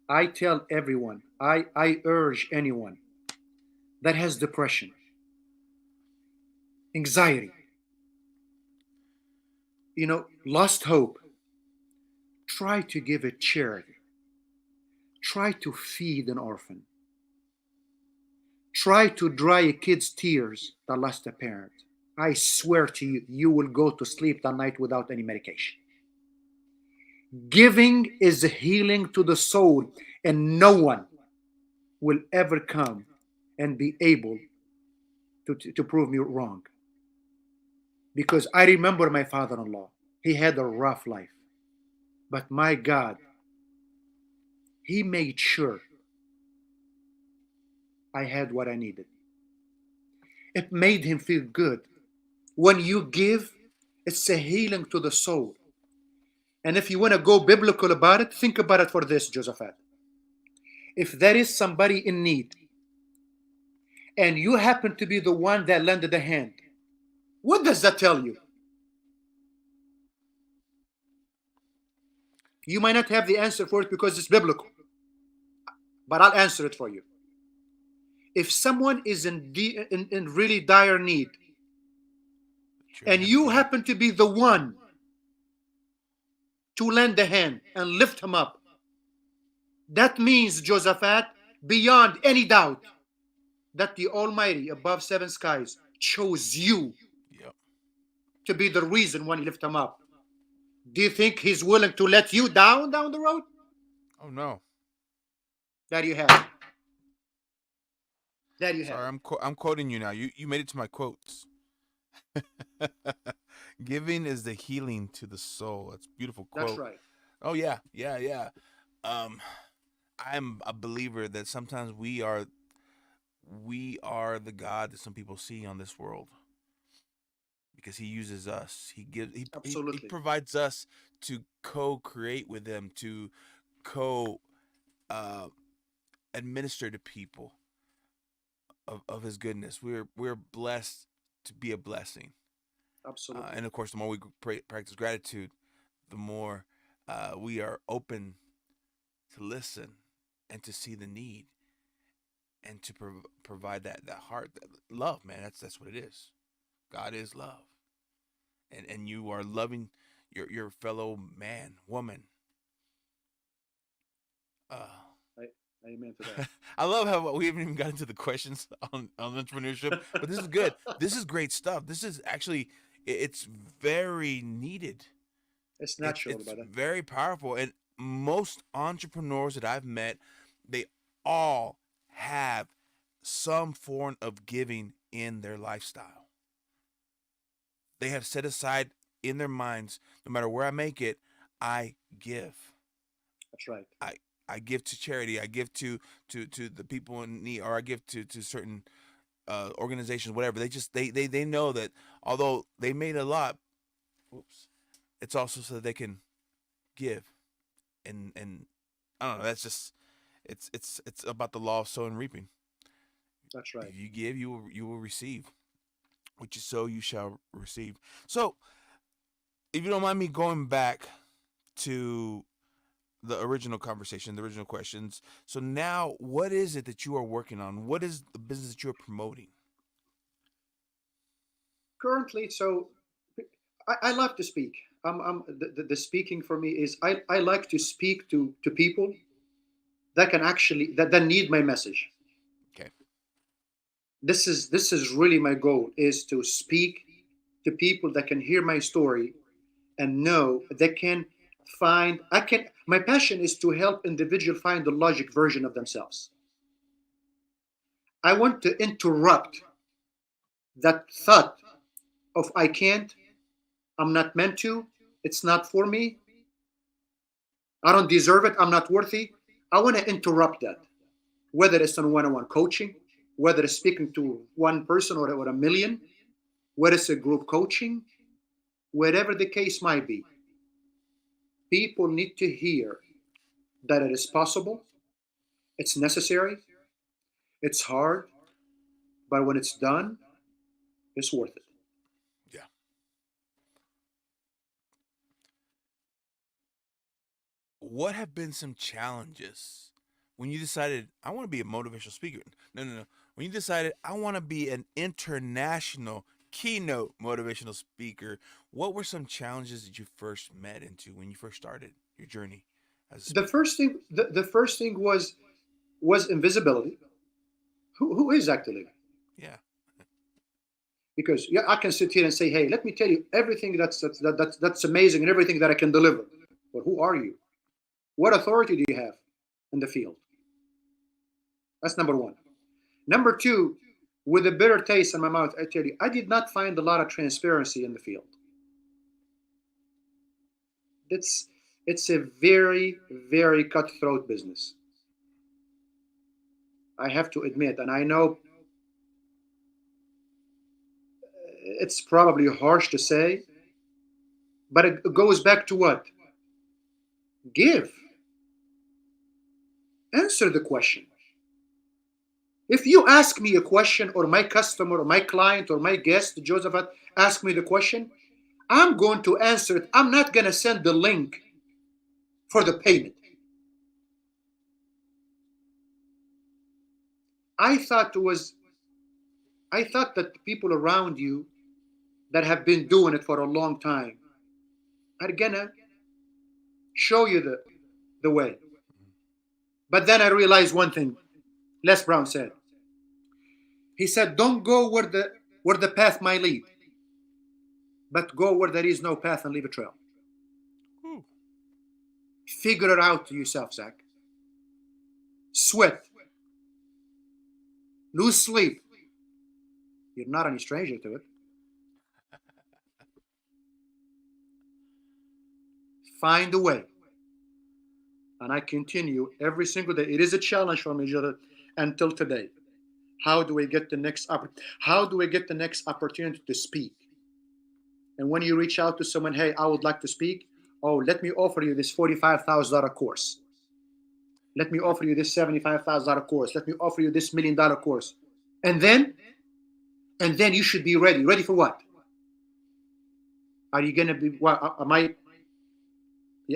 I tell everyone, I urge anyone that has depression, anxiety, lost hope, try to give a charity. Try to feed an orphan. Try to dry a kid's tears that lost a parent. I swear to you, you will go to sleep that night without any medication. Giving is a healing to the soul, and no one will ever come and be able to prove me wrong. Because I remember my father in law. He had a rough life. But my God, he made sure I had what I needed. It made him feel good. When you give, it's a healing to the soul. And if you want to go biblical about it, think about it for this, Josaphat. If there is somebody in need and you happen to be the one that lended a hand, what does that tell you? You might not have the answer for it because it's biblical, but I'll answer it for you. If someone is in really dire need and you happen to be the one to lend a hand and lift him up, that means, Josaphat, beyond any doubt, that the Almighty above seven skies chose you Yep. to be the reason when he lift him up. Do you think he's willing to let you down the road? Oh no. There you have it. There you have Sorry, it. I'm quoting you now. You made it to my quotes. Giving is the healing to the soul. That's a beautiful That's quote. right. Oh yeah, yeah, yeah. Um, I'm a believer that sometimes we are the God that some people see on this world because He uses us. He Absolutely. provides us to co-create with Him, to co uh, administer to people of His goodness. We're blessed to be a blessing. Absolutely. And of course, the more we practice gratitude, the more we are open to listen and to see the need and to provide that heart, that love, man. That's what it is. God is love, and you are loving your fellow man, woman. Uh, I, amen to that. I love how we haven't even got into the questions on entrepreneurship, but this is good. This is great stuff. This is actually it's very needed. It's It's natural, it's brother. very powerful, and most entrepreneurs that I've met, they all have some form of giving in their lifestyle. They have set aside in their minds, no matter where I make it, I give. That's right. I I give to charity. I give to the people in need, or I give to certain organizations, whatever. They know that although they made a lot, oops, it's also so that they can give and I don't know. That's just it's about the law of sowing and reaping. That's right. If you give, you will receive. What you sow, you shall receive. So, if you don't mind me going back to the original conversation, the original questions. So now, what is it that you are working on? What is the business that you are promoting? Currently, so I love to speak. the speaking for me is I like to speak to people that can actually that need my message. Okay. This is really my goal, is to speak to people that can hear my story and know they can find I can my passion is to help individual find the logic version of themselves. I want to interrupt that thought of I can't, I'm not meant to, it's not for me, I don't deserve it, I'm not worthy. I want to interrupt that, whether it's on one-on-one coaching, whether it's speaking to one person or a million, whether it's a group coaching, whatever the case might be. People need to hear that it is possible, it's necessary, it's hard, but when it's done, it's worth it. Yeah. What have been some challenges when you decided I want to be a motivational speaker? No. When you decided I want to be an international keynote motivational speaker, what were some challenges that you first met into when you first started your journey as a The speaker? first thing, the first thing was invisibility. Who is Zack Tlili? Yeah. Because yeah, I can sit here and say, hey, let me tell you everything that's amazing and everything that I can deliver. But who are you? What authority do you have in the field? That's number one. Number two, with a bitter taste in my mouth, I tell you, I did not find a lot of transparency in the field. It's it's a very, very cutthroat business. I have to admit, and I know it's probably harsh to say, but it goes back to what? Give. Answer the question. If you ask me a question, or my customer, or my client, or my guest, Josafat, ask me the question, I'm going to answer it. I'm not going to send the link for the payment. I thought it was, I thought that the people around you that have been doing it for a long time are gonna show you the way. But then I realized one thing. Les Brown said. He said, "Don't go where the path might lead, but go where there is no path and leave a trail." Whew. Figure it out to yourself, Zach. Sweat, lose sleep. You're not any stranger to it. Find a way. And I continue every single day. It is a challenge for me, Jada, until today. How do we get the next How do we get the next opportunity to speak? And when you reach out to someone, hey, I would like to speak. Oh, let me offer you this $45,000 course. Let me offer you this $75,000 course. Let me offer you this $1 million course. And then you should be ready. Ready for what? Are you gonna be? What am I?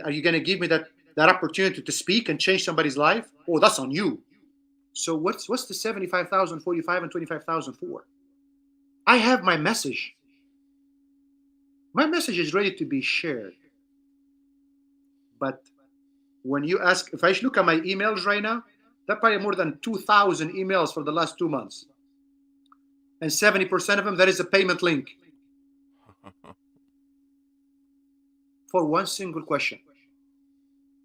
Are you gonna give me that opportunity to speak and change somebody's life? Oh, that's on you. So what's the 75,000, 45, and 25,000 for? I have my message. My message is ready to be shared. But when you ask, if I look at my emails right now, there are probably more than 2,000 emails for the last 2 months. And 70% of them, there is a payment link for one single question.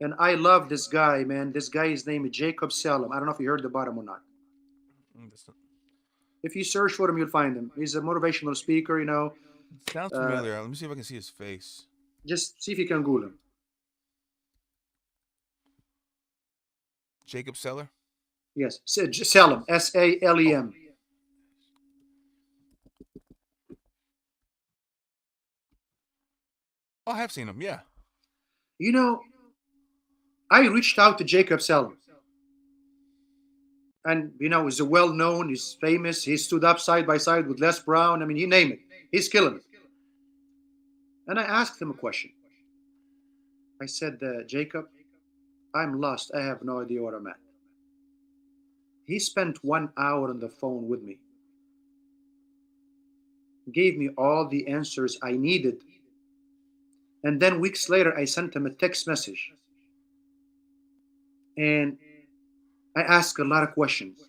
And I love this guy, man. This guy is named Jacob Salem. I don't know if you heard about him or not. That's not- If you search for him, you'll find him. He's a motivational speaker, Sounds Uh, familiar. Let me see if I can see his face. just see if you can Google him. Jacob Seller? Yes, Salem, Salem. Oh, I have seen him. Yeah. You know, I reached out to Jacob Salem. And, he's a well-known, he's famous. He stood up side by side with Les Brown. I mean, you name it. He's killing it. And I asked him a question. I said, Jacob, I'm lost. I have no idea where I'm at. He spent 1 hour on the phone with me, gave me all the answers I needed And then weeks later, I sent him a text message and I asked a lot of questions.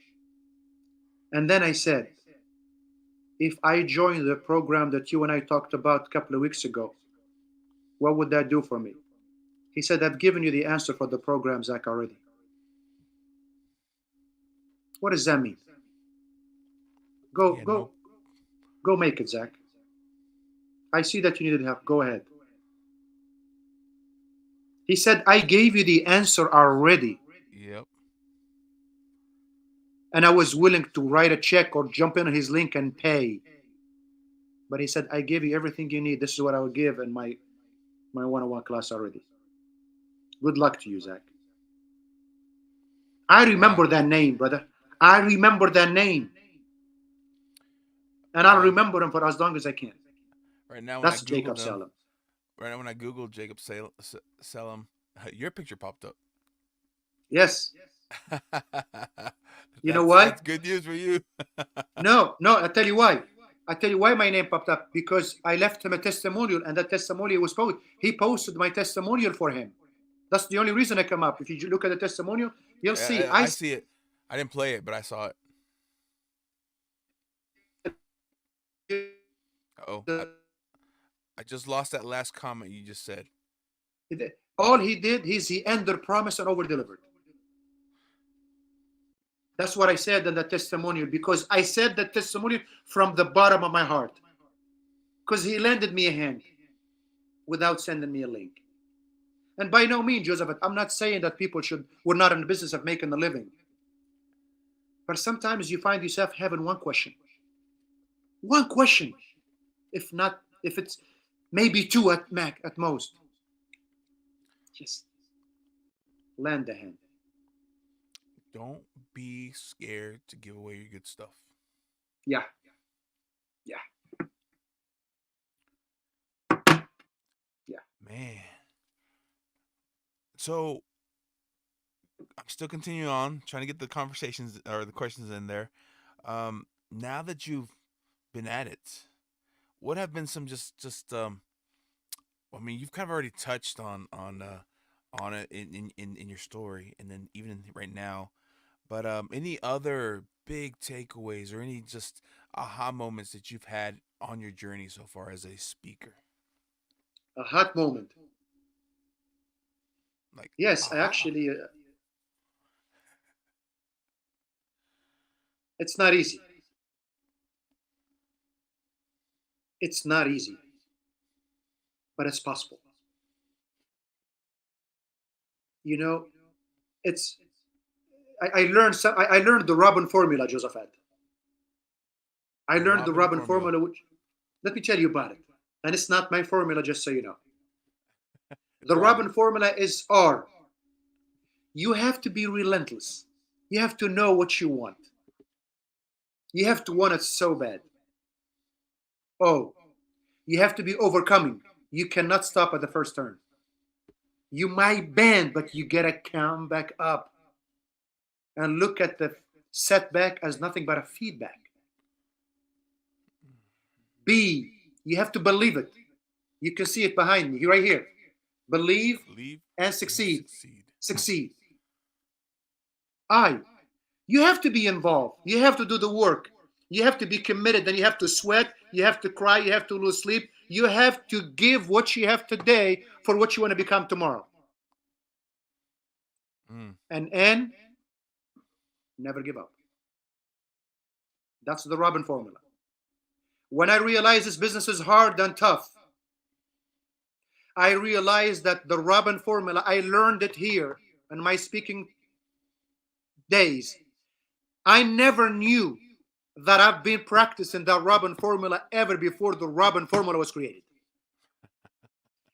And then I said, if I joined the program that you and I talked about a couple of weeks ago, what would that do for me? He said, I've given you the answer for the program, Zach, already. What does that mean? Go, Yeah, go, go make it, Zach. I see that you needed help. Go ahead. He said, I gave you the answer already. Yep. And I was willing to write a check or jump in on his link and pay. But he said, I gave you everything you need. This is what I will give in my one-on-one class already. Good luck to you, Zach. I remember Wow. that name, brother. I remember that name. And I'll Um, remember him for as long as I can. right now when I That's googled Jacob him, Salem. right now when I googled Jacob Salem, your picture popped up. Yes. You know that's why? that's good news for you. No, I tell you why. I tell you why my name popped up. Because I left him a testimonial, and that testimonial was posted. He posted my testimonial for him. That's the only reason I come up. If you look at the testimonial, you'll see. I see it. I didn't play it, but I saw it. Oh, I just lost that last comment you just said. All he did is he ended promise and over delivered. That's what I said in the testimonial, because I said the testimonial from the bottom of my heart. Because he lended me a hand without sending me a link. And by no means, Josafat, I'm not saying that we're not in the business of making a living. But sometimes you find yourself having one question. One question. If it's maybe two at most. Just lend a hand. Don't be scared to give away your good stuff. Yeah. Man. So I'm still continuing on, trying to get the conversations or the questions in there. Now that you've been at it, what have been some I mean, you've kind of already touched on it in your story, and then even right now. But any other big takeaways or any just aha moments that you've had on your journey so far as a speaker? A hot moment. Like Yes, I aha. actually, it's not easy. It's not easy, but it's possible. You know, it's I learned the Robin formula, Josafat. I The learned the Robin Robin formula. formula, which let me tell you about it. And it's not my formula, just so you know. The Drop it. Robin formula is R. You have to be relentless. You have to know what you want. You have to want it so bad. O. You have to be overcoming. You cannot stop at the first turn. You might bend, but you gotta come back up and look at the setback as nothing but a feedback. B, you have to believe it. You can see it behind me, right here. Believe Believe and and succeed. succeed. Succeed. I, you have to be involved. You have to do the work. You have to be committed. Then you have to sweat. You have to cry. You have to lose sleep. You have to give what you have today for what you want to become tomorrow. Mm. And N, never give up. That's the Robin formula. When I realized this business is hard and tough, I realized that the Robin formula, I learned it here in my speaking days. I never knew that I've been practicing that Robin formula ever before the Robin formula was created.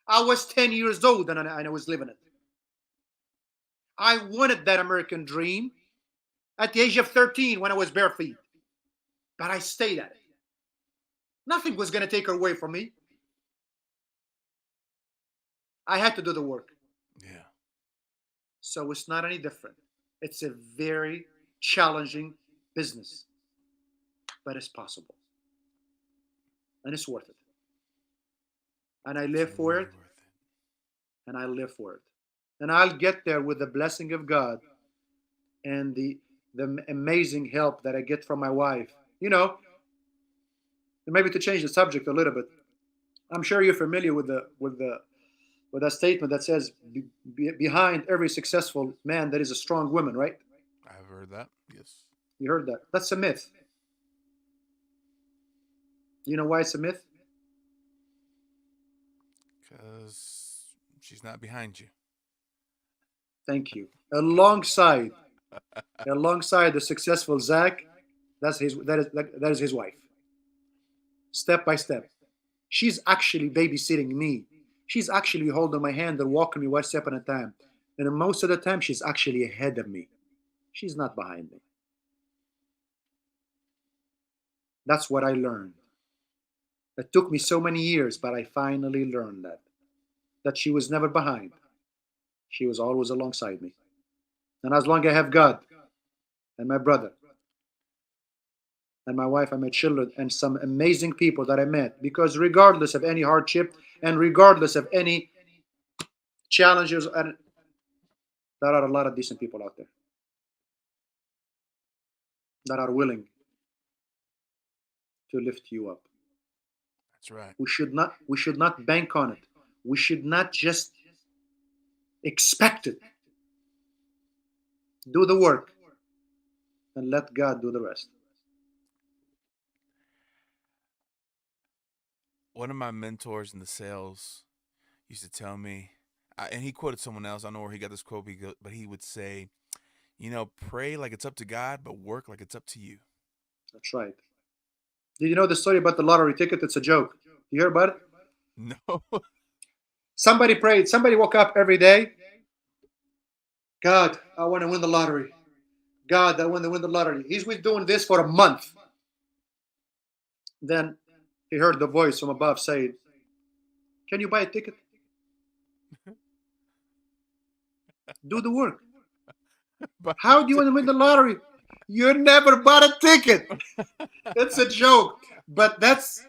I was 10 years old and I was living it. I wanted that American dream at the age of 13 when I was bare feet. But I stayed at it. Nothing was going to take away from me. I had to do the work. Yeah. So it's not any different. It's a very challenging business, but it's possible. And it's worth it. And I It's live for really it. worth it. and I live for it. And I'll get there with the blessing of God and the amazing help that I get from my wife. You know, and maybe to change the subject a little bit, I'm sure you're familiar with that statement that says, behind every successful man there is a strong woman, right? I've heard that. Yes. You heard that? That's a myth. You know why it's a myth? Because she's not behind you. Thank you. Alongside the successful Zack, that is his wife. Step by step, she's actually babysitting me. She's actually holding my hand and walking me one step at a time. And most of the time, she's actually ahead of me. She's not behind me. That's what I learned. It took me so many years, but I finally learned that she was never behind. She was always alongside me. And as long as I have God and my brother and my wife and my children and some amazing people that I met, because regardless of any hardship and regardless of any challenges, and there are a lot of decent people out there that are willing to lift you up. That's right. We should not bank on it. We should not just expect it. Do the work and let God do the rest. One of my mentors in the sales used to tell me, and he quoted someone else. I don't know where he got this quote, but he would say, pray like it's up to God, but work like it's up to you. That's right. Did you know the story about the lottery ticket? It's a joke. You hear about it? No. Somebody prayed. Somebody woke up every day. God, I want to win the lottery. God, I want to win the lottery. He's been doing this for a month. Then he heard the voice from above say, can you buy a ticket? Do the work. But How do you want to win the lottery? You never bought a ticket. It's a joke. But that's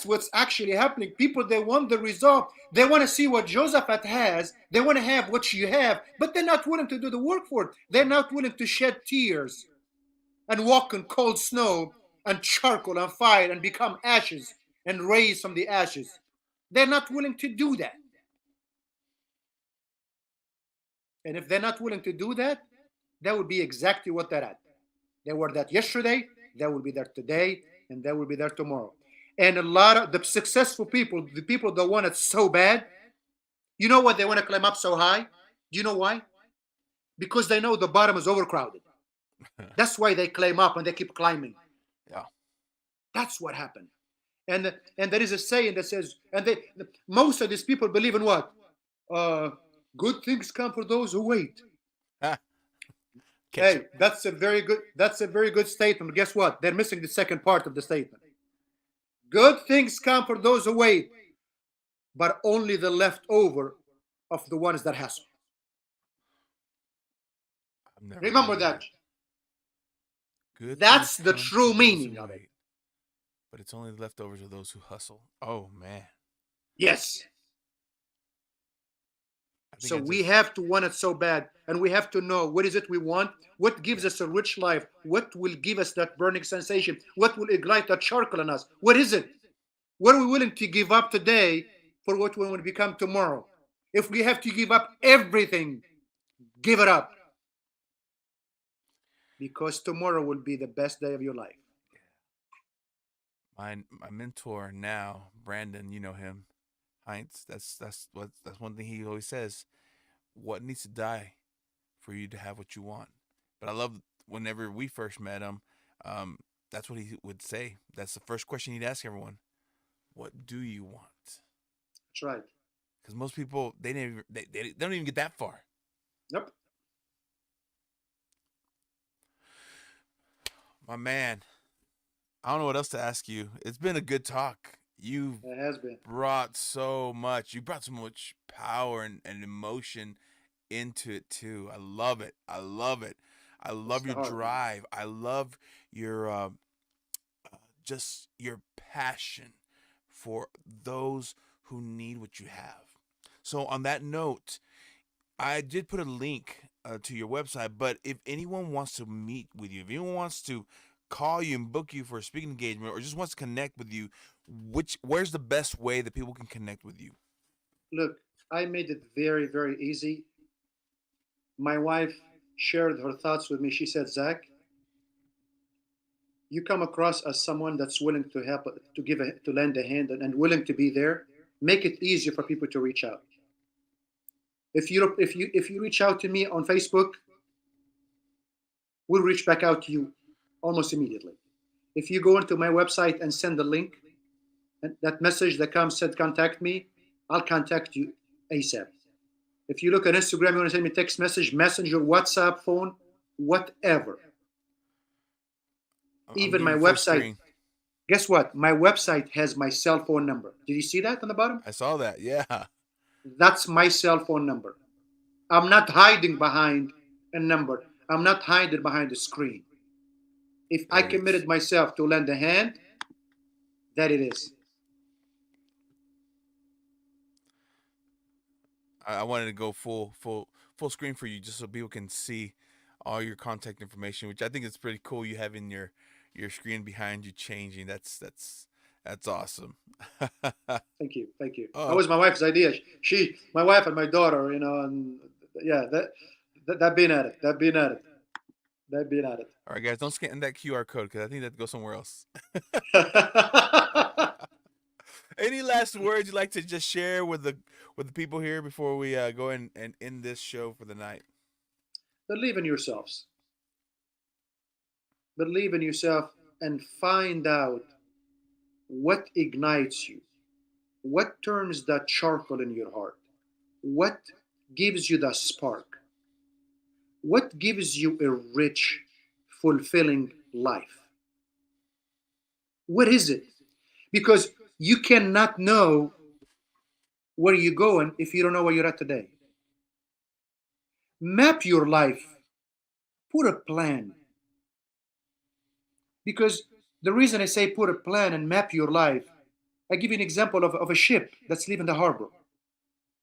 what's actually happening. People, they want the result. They want to see what Josafat has. They want to have what you have, but they're not willing to do the work for it. They're not willing to shed tears and walk in cold snow and charcoal and fire and become ashes and raise from the ashes. They're not willing to do that. And if they're not willing to do that, that would be exactly what they're at. They were that yesterday, they will be there today, and they will be there tomorrow. And a lot of the successful people, the people that want it so bad, you know what, they want to climb up so high? Do you know why? Because they know the bottom is overcrowded. That's why they climb up and they keep climbing. yeah. That's what happened. And there is a saying that says, most of these people believe in what? Good things come for those who wait. Hey, that's a very good statement. But guess what? They're missing the second part of the statement. Good things come for those who wait, but only the leftover of the ones that hustle. Remember that. Good That's the things come true to those meaning who of it. wait, but it's only the leftovers of those who hustle. Oh man. Yes. I think So I we just have to want it so bad, and we have to know what is it we want, what gives us a rich life, what will give us that burning sensation, what will ignite that charcoal in us. What is it? What are we willing to give up today for what we will become tomorrow? If we have to give up everything, give it up. Because tomorrow will be the best day of your life. my mentor now, Brandon, you know him, Heinz. That's one thing he always says. What needs to die for you to have what you want? But I love whenever we first met him, um, that's what he would say. That's the first question he'd ask everyone. What do you want? That's right. Because most people they don't even get that far. Yep. My man, I don't know what else to ask you. It's been a good talk. You've It has been. brought so much. You brought so much power and emotion into it too. I love it. I love it. I That's love the your heart, man. drive. I love your just your passion for those who need what you have. So on that note, I did put a link to your website, but if anyone wants to meet with you, if anyone wants to call you and book you for a speaking engagement, or just wants to connect with you, where's the best way that people can connect with you? Look, I made it very, very easy. My wife shared her thoughts with me. She said, Zach, you come across as someone that's willing to help, to lend a hand, and willing to be there. Make it easier for people to reach out. If you reach out to me on Facebook, we'll reach back out to you almost immediately. If you go into my website and send a link, and that message that comes said contact me, I'll contact you ASAP. If you look at Instagram, you want to send me text message, messenger, WhatsApp, phone, whatever. I'm Even giving my you full website. screen. Guess what? My website has my cell phone number. Did you see that on the bottom? I saw that. Yeah. That's my cell phone number. I'm not hiding behind a number. I'm not hiding behind a screen. If I There it is. committed myself to lend a hand, that it is. I wanted to go full screen for you just so people can see all your contact information, which I think is pretty cool. You have in your screen behind you changing. That's awesome. Thank you, thank you. That Oh, was my wife's idea. My wife and my daughter, and yeah, that being at it, that being at it, that being at all right, guys, don't scan that QR code because I think that goes somewhere else. it. Any last words you'd like to just share with the people here before we go and end this show for the night? Believe in yourselves. Believe in yourself and find out what ignites you, what turns that charcoal in your heart, what gives you the spark, what gives you a rich, fulfilling life. What is it? Because you cannot know where you're going if you don't know where you're at today. Map your life, put a plan. Because the reason I say put a plan and map your life, I give you an example of a ship that's leaving the harbor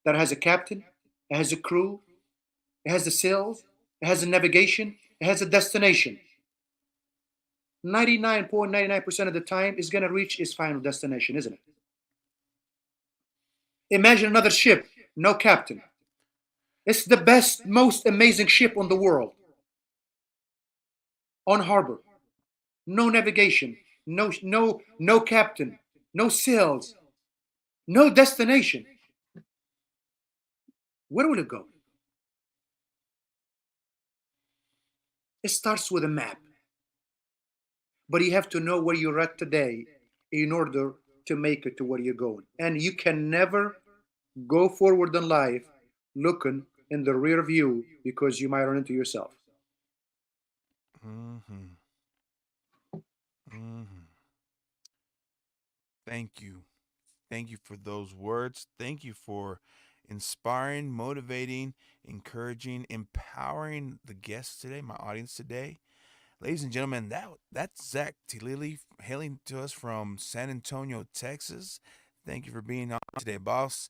that has a captain, it has a crew, it has the sails, it has a navigation, it has a destination. 99.99% of the time is going to reach its final destination, isn't it? Imagine another ship, no captain. It's the best, most amazing ship on the world. On harbor, no navigation, no captain, no sails, no destination. Where will it go? It starts with a map, but you have to know where you're at today in order to make it to where you're going. And you can never go forward in life looking in the rear view because you might run into yourself. Mm-hmm. Mm-hmm. Thank you. Thank you for those words. Thank you for inspiring, motivating, encouraging, empowering the guests today, my audience today. Ladies and gentlemen, that's Zack Tlili hailing to us from San Antonio, Texas. Thank you for being on today, boss.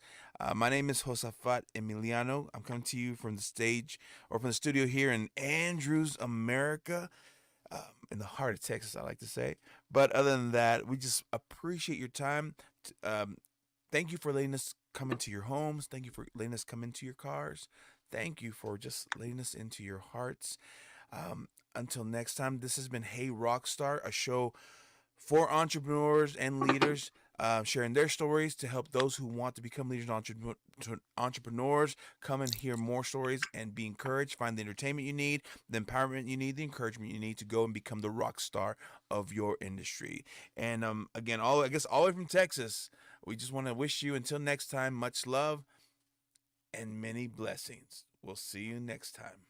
My name is Josafat Emiliano. I'm coming to you from the stage or from the studio here in Andrews, America, in the heart of Texas, I like to say. But other than that, we just appreciate your time. Thank you for letting us come into your homes. Thank you for letting us come into your cars. Thank you for just letting us into your hearts. Until next time, this has been Hey Rockstar, a show for entrepreneurs and leaders, sharing their stories to help those who want to become leaders and entrepreneurs come and hear more stories and be encouraged, find the entertainment you need, the empowerment you need, the encouragement you need to go and become the rock star of your industry. And again, I guess all the way from Texas, we just want to wish you until next time much love and many blessings. We'll see you next time.